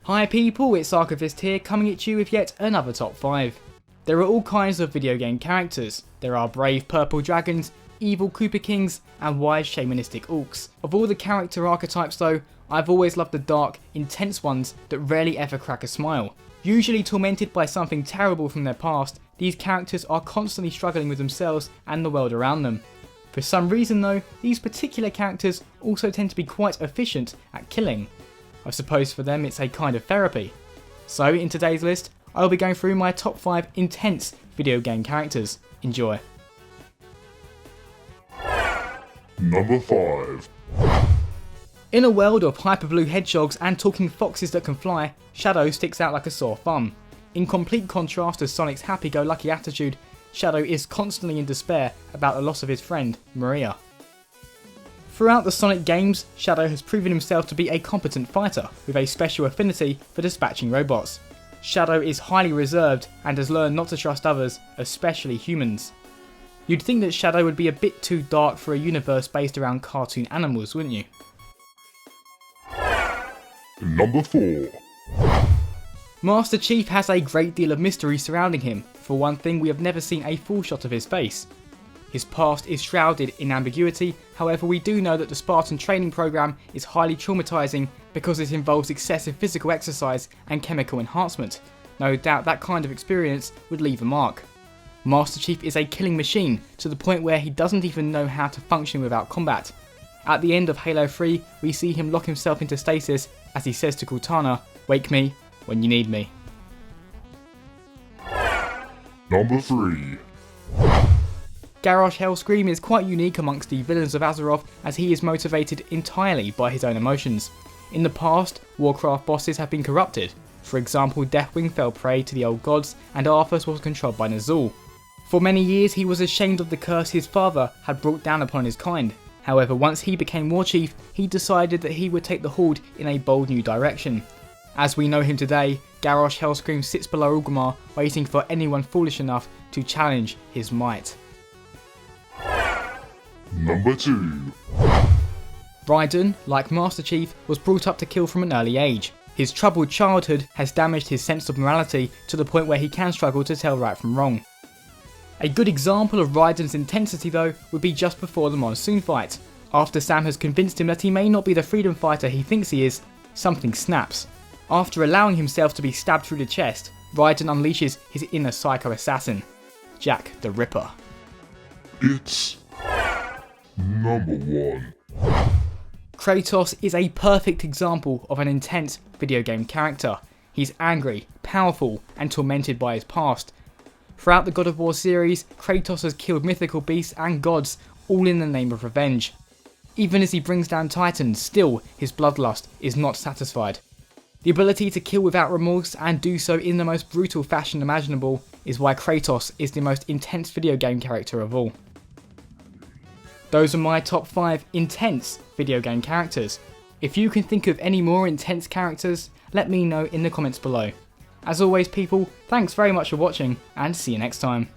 Hi people, it's Archivist here, coming at you with yet another top 5. There are all kinds of video game characters. There are brave purple dragons, evil Koopa Kings, and wise shamanistic orcs. Of all the character archetypes though, I've always loved the dark, intense ones that rarely ever crack a smile. Usually tormented by something terrible from their past, these characters are constantly struggling with themselves and the world around them. For some reason though, these particular characters also tend to be quite efficient at killing. I suppose for them it's a kind of therapy. So in today's list, I'll be going through my top 5 intense video game characters. Enjoy. Number 5. In a world of hyper blue hedgehogs and talking foxes that can fly, Shadow sticks out like a sore thumb. In complete contrast to Sonic's happy-go-lucky attitude, Shadow is constantly in despair about the loss of his friend, Maria. Throughout the Sonic games, Shadow has proven himself to be a competent fighter, with a special affinity for dispatching robots. Shadow is highly reserved and has learned not to trust others, especially humans. You'd think that Shadow would be a bit too dark for a universe based around cartoon animals, wouldn't you? Number 4. Master Chief has a great deal of mystery surrounding him. For one thing, we have never seen a full shot of his face. His past is shrouded in ambiguity, however we do know that the Spartan training program is highly traumatizing because it involves excessive physical exercise and chemical enhancement. No doubt that kind of experience would leave a mark. Master Chief is a killing machine to the point where he doesn't even know how to function without combat. At the end of Halo 3, we see him lock himself into stasis as he says to Cortana, "Wake me when you need me." Number 3. Garrosh Hellscream is quite unique amongst the villains of Azeroth as he is motivated entirely by his own emotions. In the past, Warcraft bosses have been corrupted. For example, Deathwing fell prey to the old gods and Arthas was controlled by Nazul. For many years he was ashamed of the curse his father had brought down upon his kind. However, once he became War Chief, he decided that he would take the Horde in a bold new direction. As we know him today, Garrosh Hellscream sits below Ulgrimar, waiting for anyone foolish enough to challenge his might. Number 2. Raiden, like Master Chief, was brought up to kill from an early age. His troubled childhood has damaged his sense of morality to the point where he can struggle to tell right from wrong. A good example of Raiden's intensity though would be just before the monsoon fight. After Sam has convinced him that he may not be the freedom fighter he thinks he is, something snaps. After allowing himself to be stabbed through the chest, Raiden unleashes his inner psycho assassin, Jack the Ripper. It's number 1. Kratos is a perfect example of an intense video game character. He's angry, powerful, and tormented by his past. Throughout the God of War series, Kratos has killed mythical beasts and gods, all in the name of revenge. Even as he brings down titans, still his bloodlust is not satisfied. The ability to kill without remorse and do so in the most brutal fashion imaginable is why Kratos is the most intense video game character of all. Those are my top 5 intense video game characters. If you can think of any more intense characters, let me know in the comments below. As always people, thanks very much for watching and see you next time.